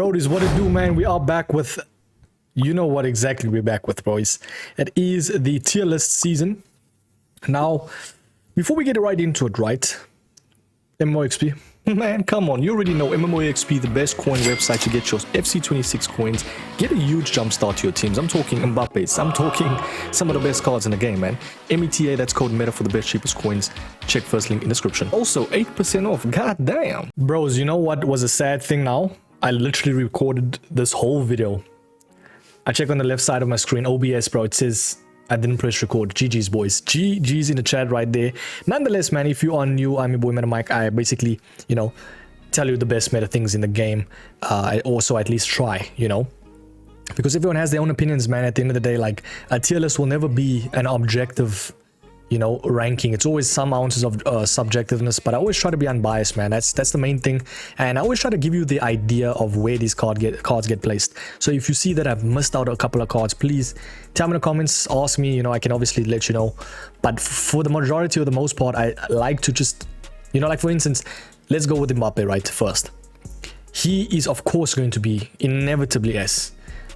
Brodies, what it do, man? We are back with, you know what exactly we're back with, boys. It is the tier list season. Now, before we get right into it, right? MMOXP. Man, come on. You already know MMOXP, the best coin website to get your FC26 coins. Get a huge jump start to your teams. I'm talking Mbappe's. I'm talking some of the best cards in the game, man. META, that's code META for the best, cheapest coins. Check first link in description. Also, 8% off. God damn. Bros, you know what was a sad thing now? I literally recorded this whole video. I check on the left side of my screen, OBS, bro. It says I didn't press record. GG's, boys. GG's in the chat right there. Nonetheless, man, if you are new, I'm your boy MetaMike. I basically, you know, tell you the best meta things in the game. I also at least try, you know. Because everyone has their own opinions, man. At the end of the day, like, a tier list will never be an objective, you know, ranking. It's always some ounces of subjectiveness, but I always try to be unbiased, man. That's the main thing, and I always try to give you the idea of where these cards get placed. So if you see that I've missed out a couple of cards, please tell me in the comments, ask me, you know, I can obviously let you know. But for the majority or the most part, I like to just, you know, like for instance, let's go with Mbappe right first. He is of course going to be inevitably S.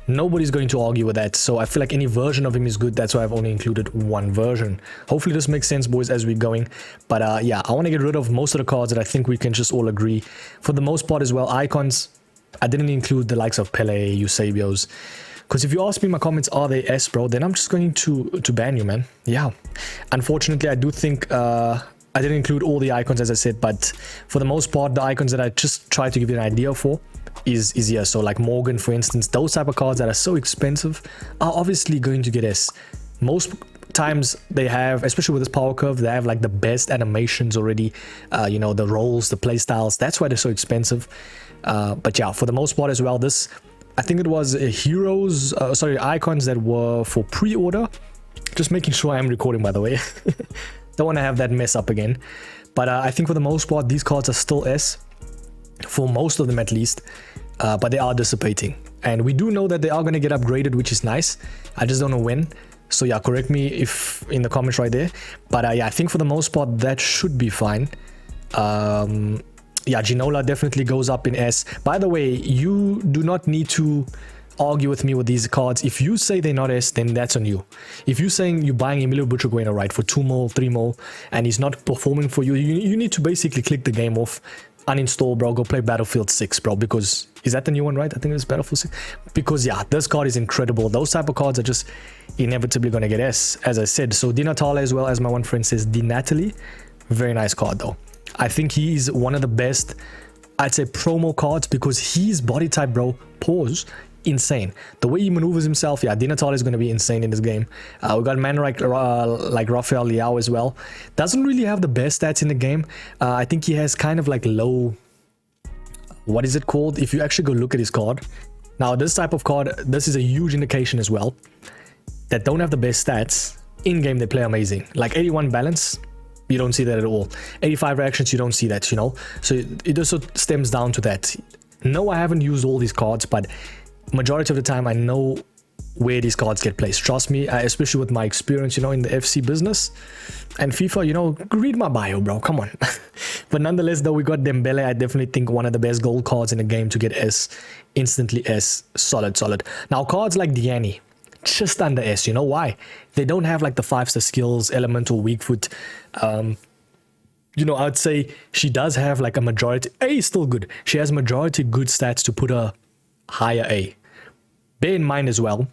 Nobody's going to argue with that, so I feel like any version of him is good. That's why I've only included one version. Hopefully this makes sense, boys, as we're going. But yeah, I want to get rid of most of the cards that I think we can just all agree. For the most part as well, icons, I didn't include the likes of Pele, Eusebios, because if you ask me in my comments, are they S, bro, then I'm just going to ban you, man. Yeah, unfortunately, I do think I didn't include all the icons, as I said, but for the most part, the icons that I just tried to give you an idea for is here. So like Morgan, for instance, those type of cards that are so expensive are obviously going to get S. Most times they have, especially with this power curve, they have like the best animations already, you know, the roles, the play styles. That's why they're so expensive. But yeah, for the most part as well, this, I think it was heroes, sorry, icons that were for pre-order. Just making sure I am recording, by the way. Don't want to have that mess up again. But I think for the most part, these cards are still S, for most of them at least, but they are dissipating. And we do know that they are going to get upgraded, which is nice. I just don't know when. So yeah, correct me if in the comments right there. But yeah, I think for the most part, that should be fine. Yeah, Ginola definitely goes up in S. By the way, you do not need to argue with me with these cards. If you say they're not S, then that's on you. If you're saying you're buying Emilio Butragueño, right, for 2 mil, 3 mil, and he's not performing for you, you need to basically click the game off, uninstall, bro, go play Battlefield 6, bro, because is that the new one, right? I think it's Battlefield 6. Because yeah, this card is incredible. Those type of cards are just inevitably going to get S, as I said. So Di Natale, as well, as my one friend says, Di Natale, very nice card though. I think he's one of the best, I'd say, promo cards, because his body type, bro, pause, insane. The way he maneuvers himself, yeah, Di Natale is going to be insane in this game. We got man like Rafael Leao as well. Doesn't really have the best stats in the game. I think he has kind of like low, what is it called? If you actually go look at his card. Now, this type of card, this is a huge indication as well, that don't have the best stats. In-game, they play amazing. Like 81 balance, you don't see that at all. 85 reactions, you don't see that, you know? So it also stems down to that. No, I haven't used all these cards, but majority of the time I know where these cards get placed. Trust me, especially with my experience, you know, in the FC business and FIFA, you know, read my bio, bro, come on. But nonetheless, though, we got Dembele. I definitely think one of the best gold cards in the game to get S, instantly S, solid. Now, cards like Diani, just under S. You know why? They don't have like the 5-star skills, elemental, weak foot. You know, I'd say she does have like a majority. A is still good. She has majority good stats to put her higher A. Bear in mind as well,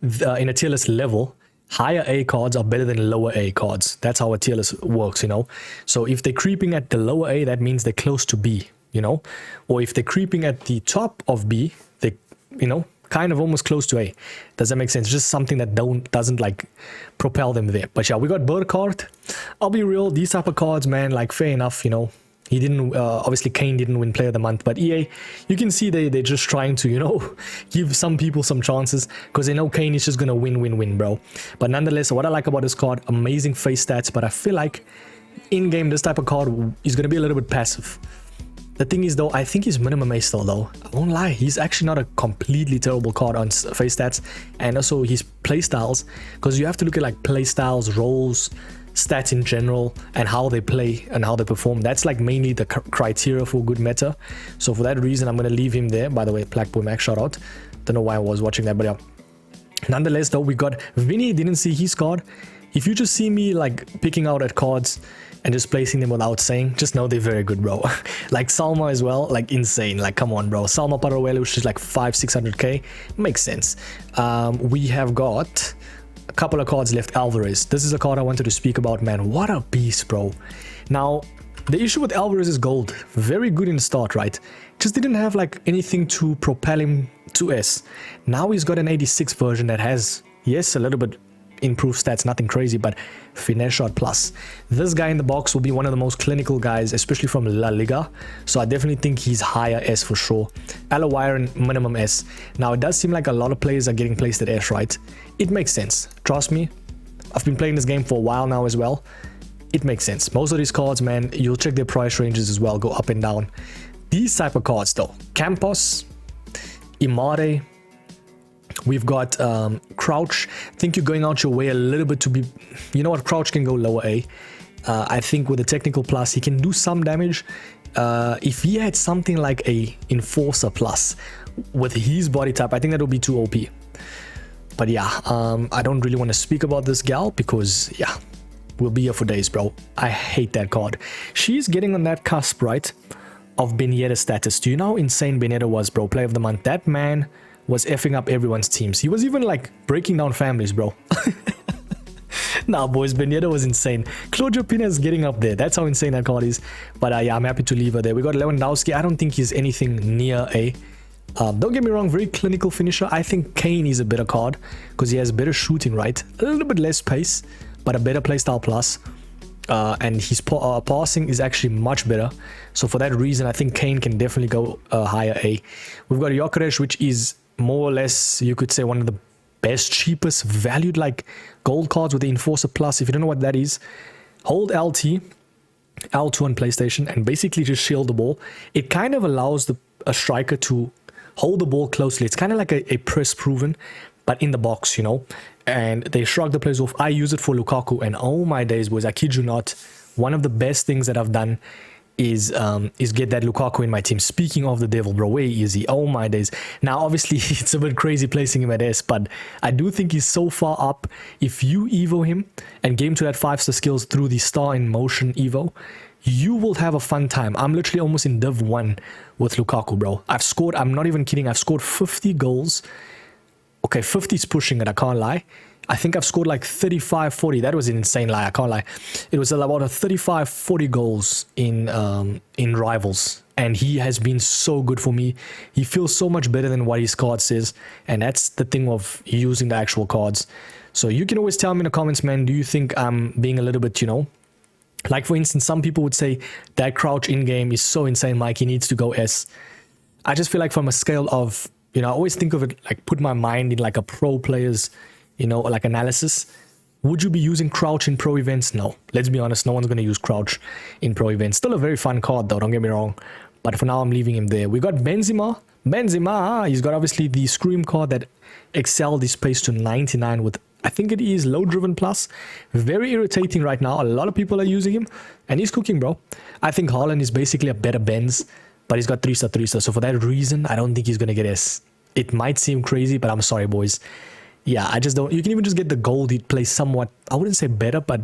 in a tier list level, higher A cards are better than lower A cards. That's how a tier list works, you know. So if they're creeping at the lower A, that means they're close to B, you know. Or if they're creeping at the top of B, they, you know, kind of almost close to A. Does that make sense? Just something that doesn't like propel them there. But yeah, we got Burkhardt. I'll be real, these type of cards, man, like fair enough, you know. He didn't, obviously Kane didn't win Player of the Month, but EA, you can see they're just trying to, you know, give some people some chances, because they know Kane is just going to win, bro. But nonetheless, what I like about this card, amazing face stats, but I feel like in-game, this type of card is going to be a little bit passive. The thing is, though, I think he's minimum A still, though. I won't lie, he's actually not a completely terrible card on face stats, and also his play styles, because you have to look at like play styles, roles, stats in general and how they play and how they perform. That's like mainly the criteria for good meta. So for that reason, I'm going to leave him there. By the way, Blackboy Max, shout out. Don't know why I was watching that, but yeah. Nonetheless, though, we got Vinny. Didn't see his card. If you just see me like picking out at cards and just placing them without saying, just know they're very good, bro. Like Salma as well, like insane. Like, come on, bro. Salma Parawele, which is like 500-600k, makes sense. We have got a couple of cards left. Alvarez. This is a card I wanted to speak about, man. What a beast, bro. Now, the issue with Alvarez is gold. Very good in the start, right? Just didn't have like anything to propel him to S. Now he's got an 86 version that has, yes, a little bit improved stats, nothing crazy, but finesse shot plus. This guy in the box will be one of the most clinical guys, especially from La Liga. So I definitely think he's higher S for sure. Alawiren minimum S. Now it does seem like a lot of players are getting placed at S, right? It makes sense. Trust me. I've been playing this game for a while now as well. It makes sense. Most of these cards, man, you'll check their price ranges as well, go up and down. These type of cards though, Campos, Imare, we've got Crouch. I think you're going out your way a little bit to be, you know what, Crouch can go lower A. I think with the technical plus, he can do some damage. If he had something like a Enforcer plus with his body type, I think that would be too OP. But yeah, I don't really want to speak about this gal because, yeah, we'll be here for days, bro. I hate that card. She's getting on that cusp, right, of Benetta status. Do you know how insane Benetta was, bro? Player of the month. That man was effing up everyone's teams. He was even like breaking down families, bro. Nah, boys, Benetta was insane. Claudio Pina is getting up there. That's how insane that card is. But yeah, I'm happy to leave her there. We got Lewandowski. I don't think he's anything near A. Don't get me wrong, very clinical finisher. I think Kane is a better card because he has better shooting, right? A little bit less pace, but a better playstyle plus. And his passing is actually much better. So for that reason, I think Kane can definitely go higher A. We've got Gyökeres, which is more or less, you could say, one of the best, cheapest, valued like gold cards with the Enforcer Plus. If you don't know what that is, hold LT, L2 on PlayStation, and basically just shield the ball. It kind of allows a striker to hold the ball closely. It's kind of like a press proven, but in the box, you know. And they shrug the players off. I use it for Lukaku, and oh my days, boys, I kid you not, one of the best things that I've done is get that Lukaku in my team. Speaking of the devil, bro, way easy. Oh my days. Now, obviously, it's a bit crazy placing him at S, but I do think he's so far up. If you Evo him and game to that 5-star skills through the star in motion Evo, you will have a fun time. I'm literally almost in Div 1 with Lukaku, bro. I've scored, I'm not even kidding, I've scored 50 goals. Okay, 50 is pushing it, I can't lie. I think I've scored like 35, 40. That was an insane lie, I can't lie. It was about a 35, 40 goals in Rivals. And he has been so good for me. He feels so much better than what his card says. And that's the thing of using the actual cards. So you can always tell me in the comments, man, do you think I'm being a little bit, you know, like for instance, some people would say that Crouch in-game is so insane, Mike, he needs to go S. I just feel like from a scale of, you know, I always think of it like put my mind in like a pro player's, you know, like analysis. Would you be using Crouch in pro events? No. Let's be honest, no one's going to use Crouch in pro events. Still a very fun card though, don't get me wrong. But for now, I'm leaving him there. We got Benzema. Benzema, he's got obviously the Scream card that excelled his pace to 99 with, I think it is low driven plus. Very irritating right now. A lot of people are using him and he's cooking, bro. I think Haaland is basically a better Benz, but he's got 3-star, 3-star. So for that reason, I don't think he's going to get S. It might seem crazy, but I'm sorry, boys. Yeah, I just don't. You can even just get the gold. It plays somewhat, I wouldn't say better, but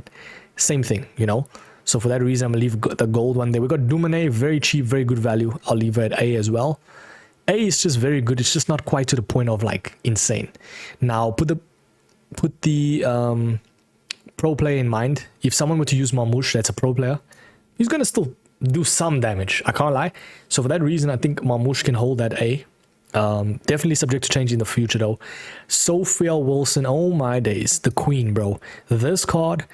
same thing, you know. So for that reason, I'm going to leave the gold one there. We got Dumane, very cheap, very good value. I'll leave it at A as well. A is just very good. It's just not quite to the point of like insane. Now, put the pro player in mind. If someone were to use Marmoush, that's a pro player, he's going to still do some damage. I can't lie. So for that reason, I think Marmoush can hold that A. Definitely subject to change in the future though. Sophia Wilson, oh my days, the queen, bro. This card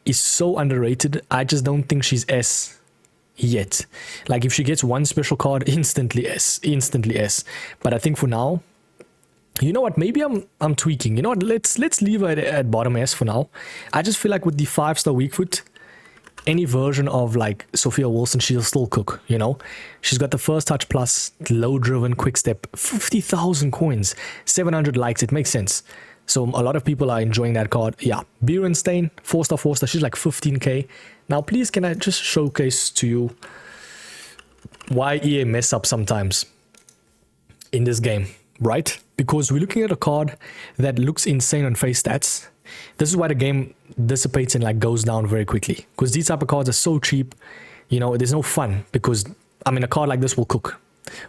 is so underrated. I just don't think she's S yet. Like if she gets one special card, instantly S. But I think for now, you know what, maybe I'm tweaking. You know what, let's leave her at bottom S for now. I just feel like with the 5-star weak foot, any version of like Sophia Wilson, she'll still cook, you know. She's got the first touch plus, low driven, quick step, 50,000 coins, 700 likes. It makes sense. So a lot of people are enjoying that card. Yeah, Berenstain, 4-star, 4-star. She's like 15k. Now, please, can I just showcase to you why EA mess up sometimes in this game, right? Because we're looking at a card that looks insane on face stats. This is why the game dissipates and like goes down very quickly. Because these type of cards are so cheap, you know, there's no fun. Because, I mean, a card like this will cook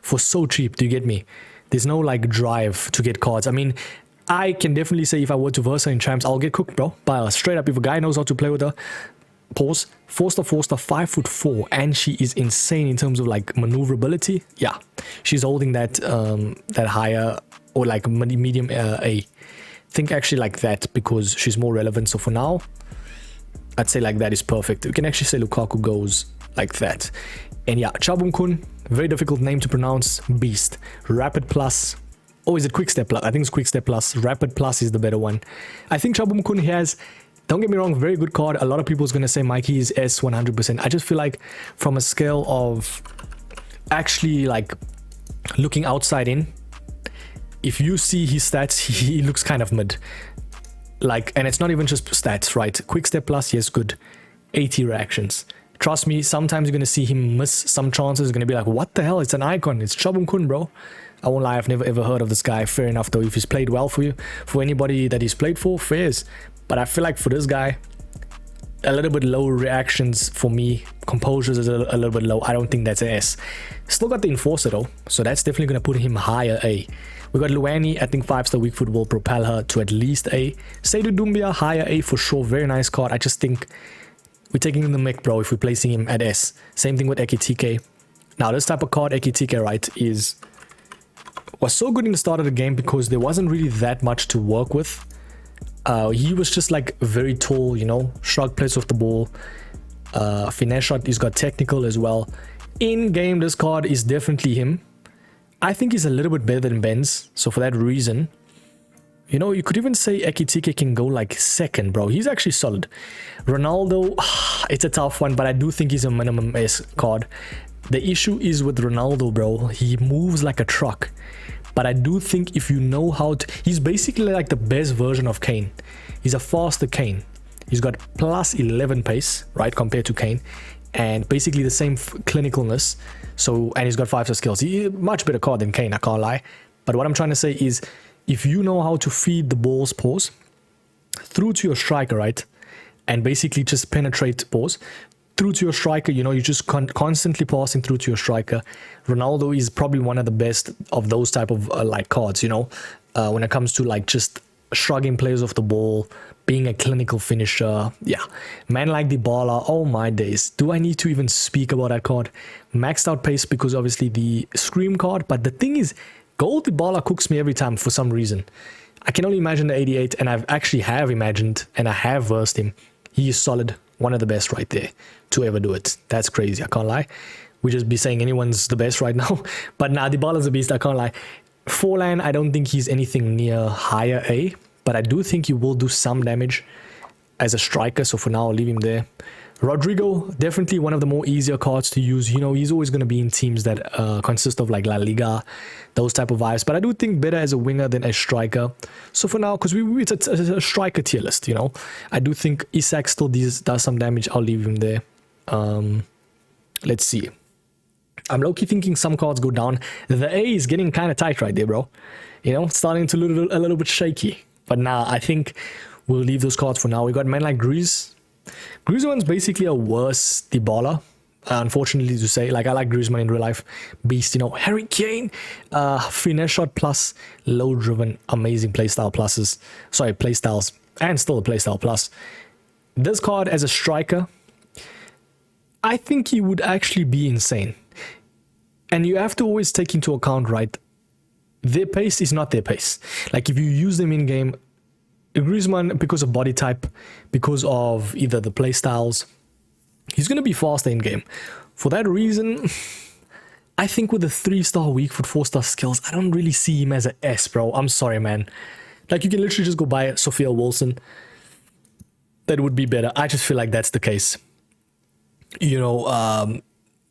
for so cheap, do you get me? There's no like drive to get cards. I mean, I can definitely say if I were to verse her in champs, I'll get cooked, bro. But straight up, if a guy knows how to play with her, pause, 4-star, 4-star, 5'4", and she is insane in terms of like maneuverability. Yeah, she's holding that that higher or like medium A. Think actually like that because she's more relevant. So for now, I'd say like that is perfect. We can actually say Lukaku goes like that. And yeah, Chabum-kun, very difficult name to pronounce. Beast, Rapid Plus. Oh, is it Quick Step Plus? I think it's Quick Step Plus. Rapid Plus is the better one. I think Chabum-kun has, don't get me wrong, very good card. A lot of people's going to say Mikey is S 100%. I just feel like from a scale of actually like looking outside in, if you see his stats, he looks kind of mid. Like, and it's not even just stats, right? Quick Step Plus, yes, good. 80 reactions. Trust me, sometimes you're going to see him miss some chances. You're going to be like, what the hell? It's an icon. It's Chabum-kun, bro. I won't lie, I've never ever heard of this guy. Fair enough, though. If he's played well for you, for anybody that he's played for, fairs. But I feel like for this guy, a little bit low reactions for me. Composures is a little bit low. I don't think that's an S. Still got the Enforcer, though. So that's definitely going to put him higher A. We got Luani, I think 5-star weak foot will propel her to at least A. Seydou Doumbia, higher A for sure. Very nice card. I just think we're taking in the mic, bro, if we're placing him at S. Same thing with Ekitike. Now, this type of card, Ekitike, right, was so good in the start of the game because there wasn't really that much to work with. He was just like very tall, you know, shrug plays off the ball. Finesse shot, he's got technical as well. In game, this card is definitely him. I think he's a little bit better than Benz. So for that reason, you know, you could even say Ekitike can go like second, bro. He's actually solid. Ronaldo, it's a tough one, but I do think he's a minimum S card. The issue is with Ronaldo, bro. He moves like a truck. But I do think if you know how to... He's basically like the best version of Kane. He's a faster Kane. He's got plus 11 pace, right, compared to Kane. And basically the same clinicalness. So, and he's got 5-star skills. He's a much better card than Kane, I can't lie. But what I'm trying to say is, if you know how to feed the ball's pause through to your striker, right, and basically just penetrate pause through to your striker, you know, you're just constantly passing through to your striker. Ronaldo is probably one of the best of those type of like cards, you know, when it comes to like just shrugging players off the ball, being a clinical finisher. Yeah, man like Dybala, oh my days. Do I need to even speak about that card? Maxed out pace because obviously the Scream card, but the thing is, gold Dybala cooks me every time for some reason. I can only imagine the 88, and I've actually have imagined and I have versed him. He is solid, one of the best right there to ever do it. That's crazy, I can't lie. We just be saying anyone's the best right now. But nah, Dybala's a beast, I can't lie. Forlan, I don't think he's anything near higher A, but I do think he will do some damage as a striker. So for now, I'll leave him there. Rodrigo, definitely one of the more easier cards to use. You know, he's always going to be in teams that consist of like La Liga, those type of vibes. But I do think better as a winger than a striker. So for now, because it's a striker tier list, you know, I do think Isak still does some damage. I'll leave him there. Let's see. I'm low-key thinking some cards go down. The A is getting kind of tight right there, bro. You know, starting to look a little bit shaky. But now I think we'll leave those cards for now. We got men like Griezmann. Griezmann's basically a worse Dybala, unfortunately to say. Like, I like Griezmann in real life. Beast, you know. Harry Kane, finesse shot plus, low driven, amazing playstyle pluses. Sorry, playstyles, and still a playstyle plus. This card as a striker, I think he would actually be insane. And you have to always take into account, right, their pace is not their pace. Like, if you use them in game, Griezmann, because of body type, because of either the play styles, he's going to be faster in game. For that reason, I think with the 3-star weak foot, 4-star skills, I don't really see him as an S, bro. I'm sorry, man. Like, you can literally just go buy Sophia Wilson. That would be better. I just feel like that's the case. You know,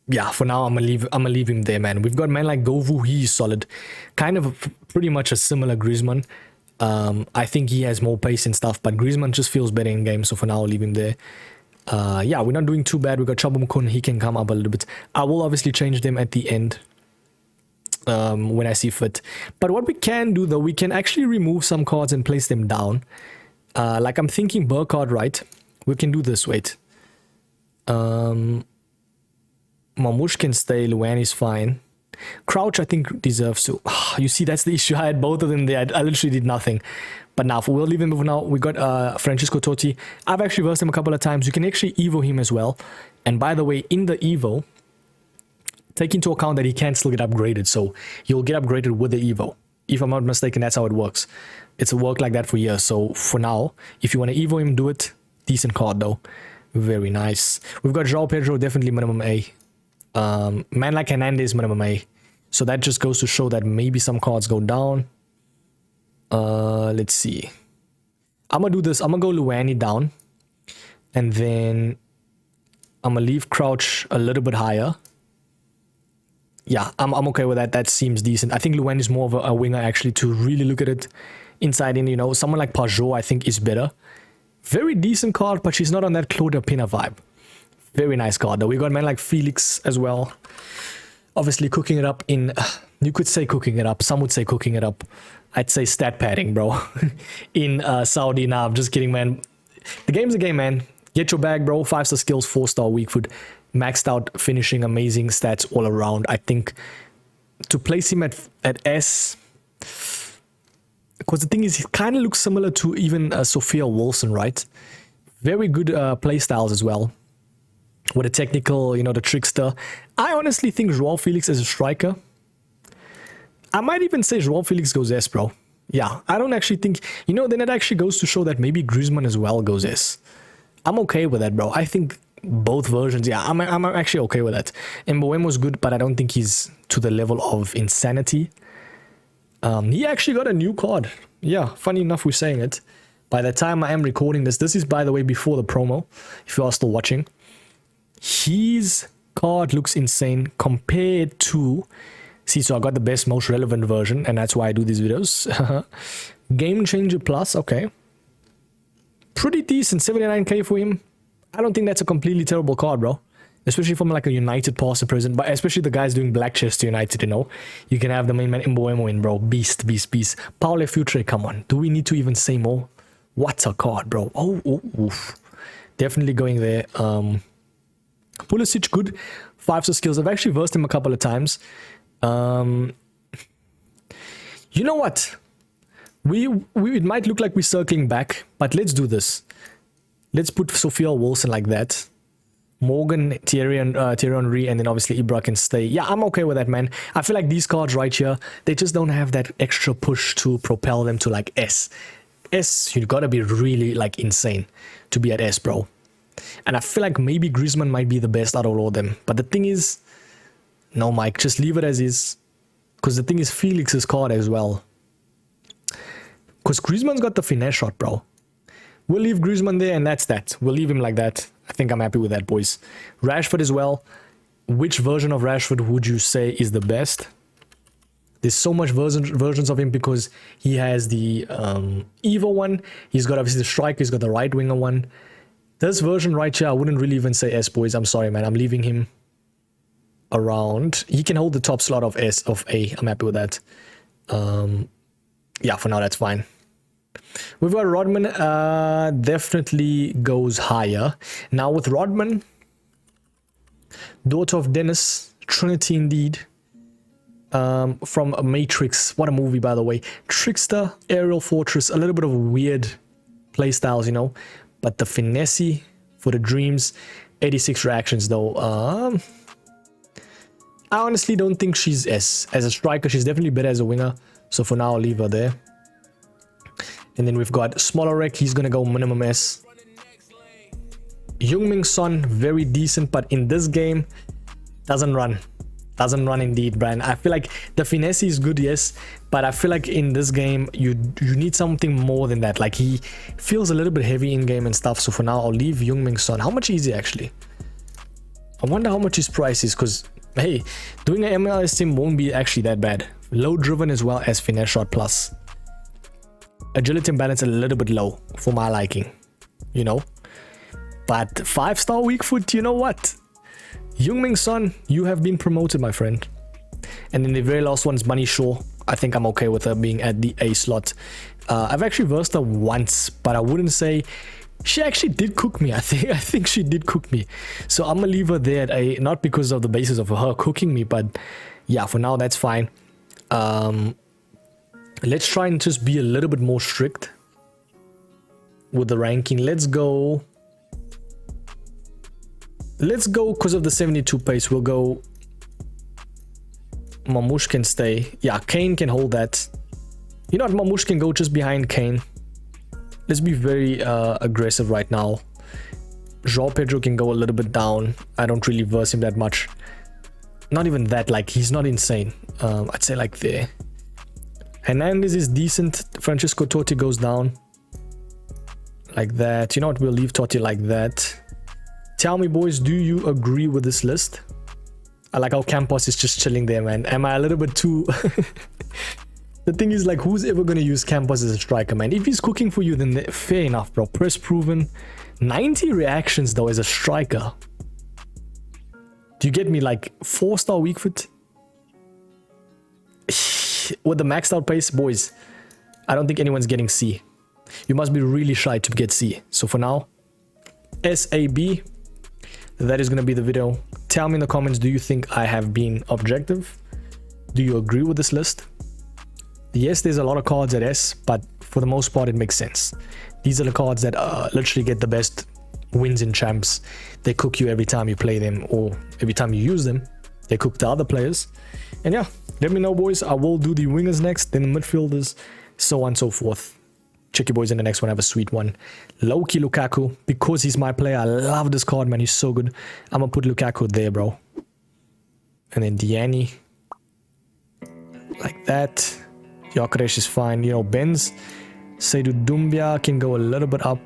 yeah, for now, I'm gonna leave him there, man. We've got men like Govu, he's solid. Kind of pretty much a similar Griezmann. I think he has more pace and stuff, but Griezmann just feels better in game, so for now I'll leave him there. Yeah, we're not doing too bad. We got Chobum Kun, he can come up a little bit. I will obviously change them at the end when I see fit. But what we can do though, we can actually remove some cards and place them down. Like I'm thinking Burkhardt, right? We can do this, wait. Mamouche can stay, Luan is fine. Crouch, I think, deserves to. You see, that's the issue. I had both of them there. I literally did nothing. But now, we'll leave him for now. We got Francisco Totti. I've actually versed him a couple of times. You can actually Evo him as well. And by the way, in the Evo, take into account that he can still get upgraded. So you'll get upgraded with the Evo. If I'm not mistaken, that's how it works. It's a work like that for years. So for now, if you want to Evo him, do it. Decent card though. Very nice. We've got João Pedro, definitely minimum A. Man like Hernandez, minimum A. So that just goes to show that maybe some cards go down. Let's see. I'm gonna do this. I'm gonna go Luani down. And then I'm gonna leave Crouch a little bit higher. Yeah, I'm okay with that. That seems decent. I think Luani is more of a winger actually to really look at it inside in, you know. Someone like Pajot I think is better. Very decent card, but she's not on that Claudia Pina vibe. Very nice card though. We got man like Felix as well. Obviously cooking it up in, you could say cooking it up. Some would say cooking it up. I'd say stat padding, bro. In Saudi. Nah, I'm just kidding, man. The game's a game, man. Get your bag, bro. 5-star skills, 4-star weak foot. Maxed out finishing, amazing stats all around. I think to place him at S, because the thing is, he kind of looks similar to even Sophia Wilson, right? Very good play styles as well. With a technical, you know, the trickster. I honestly think João Felix as a striker. I might even say João Felix goes S, bro. Yeah, I don't actually think, you know, then it actually goes to show that maybe Griezmann as well goes S. I'm okay with that, bro. I think both versions, yeah, I'm actually okay with that. Mboemo's good, but I don't think he's to the level of insanity. He actually got a new card. Yeah, funny enough we're saying it. By the time I am recording this is, by the way, before the promo, if you are still watching. His card looks insane compared to, see, so I got the best, most relevant version, and that's why I do these videos. Game Changer Plus, okay. Pretty decent, 79k for him. I don't think that's a completely terrible card, bro. Especially from like a United passer present, but especially the guys doing Black Chester United, you know. You can have the main man Mboemo in, bro. Beast, beast, beast. Paulo Futre, come on. Do we need to even say more? What's a card, bro? Oh, oof. Definitely going there. Pulisic, good. 5-star skills. I've actually versed him a couple of times. You know what? It might look like we're circling back, but let's do this. Let's put Sophia Wilson like that. Morgan, Thierry Henry, and then obviously Ibra can stay. Yeah, I'm okay with that, man. I feel like these cards right here, they just don't have that extra push to propel them to like S. S, you gotta be really like insane to be at S, bro. And I feel like maybe Griezmann might be the best out of all of them. But the thing is, no, Mike, just leave it as is. Because the thing is, Felix's card as well. Because Griezmann's got the finesse shot, bro. We'll leave Griezmann there, and that's that. We'll leave him like that. I think I'm happy with that, boys. Rashford as well. Which version of Rashford would you say is the best? There's so much versions of him because he has the Evo one. He's got obviously the striker. He's got the right winger one. This version right here, I wouldn't really even say S, boys. I'm sorry, man. I'm leaving him around. He can hold the top slot of S, of A. I'm happy with that. Yeah, for now, that's fine. We've got Rodman. Definitely goes higher. Now with Rodman, daughter of Dennis, Trinity indeed. From Matrix. What a movie, by the way. Trickster, Aerial Fortress. A little bit of weird playstyles, you know. But the finesse for the dreams. 86 reactions though. I honestly don't think she's S. As a striker, she's definitely better as a winger. So for now, I'll leave her there. And then we've got Smolarek. He's going to go minimum S. Heung-min Son, very decent. But in this game, doesn't run. Doesn't run indeed, Brian. I feel like the finesse is good, yes. But I feel like in this game, you need something more than that. Like, he feels a little bit heavy in-game and stuff. So for now, I'll leave Heung-min Son. How much is he, actually? I wonder how much his price is. Because, hey, doing an MLS team won't be actually that bad. Low driven as well as finesse shot plus. agility and balance a little bit low for my liking, you know. But 5-star weak foot, you know what? Heung-min Son, you have been promoted, my friend. And then the very last one is Bunny Shaw. I think I'm okay with her being at the A slot. I've actually versed her once, but I wouldn't say... She actually did cook me. I think she did cook me. So I'm gonna leave her there at A, not because of the basis of her cooking me, but yeah, for now that's fine. Let's try and just be a little bit more strict with the ranking. Let's go because of the 72 pace. We'll go Mamouche can stay. Yeah, Kane can hold that. You know what, Mamouche can go just behind Kane. Let's be very aggressive right now. João Pedro can go a little bit down. I don't really verse him that much. Not even that, like, he's not insane. I'd say like there. Hernandez is decent. Francisco Totti goes down. Like that. You know what, we'll leave Totti like that. Tell me, boys, do you agree with this list? I like how Campos is just chilling there, man. Am I a little bit too... The thing is, like, who's ever going to use Campos as a striker, man? If he's cooking for you, then fair enough, bro. Press proven. 90 reactions, though, as a striker. Do you get me? Like, 4-star weak foot? With the maxed out pace, boys, I don't think anyone's getting C. You must be really shy to get C. So for now, SAB. That is going to be the video. Tell me in the comments, do you think I have been objective? Do you agree with this list? Yes, there's a lot of cards at S, but for the most part, it makes sense. These are the cards that literally get the best wins in champs. They cook you every time you play them, or every time you use them. They cook the other players. And yeah, let me know, boys. I will do the wingers next, then the midfielders, so on and so forth. Check you boys in the next one. Have a sweet one. Low-key Lukaku, because he's my player. I love this card, man. He's so good. I'm going to put Lukaku there, bro. And then Diani. Like that. Gyökeres is fine. You know, Benz. Seydou Doumbia can go a little bit up.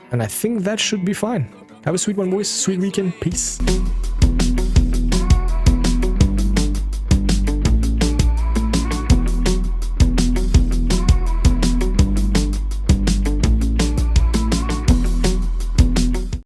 And I think that should be fine. Have a sweet one, boys. Sweet weekend. Peace.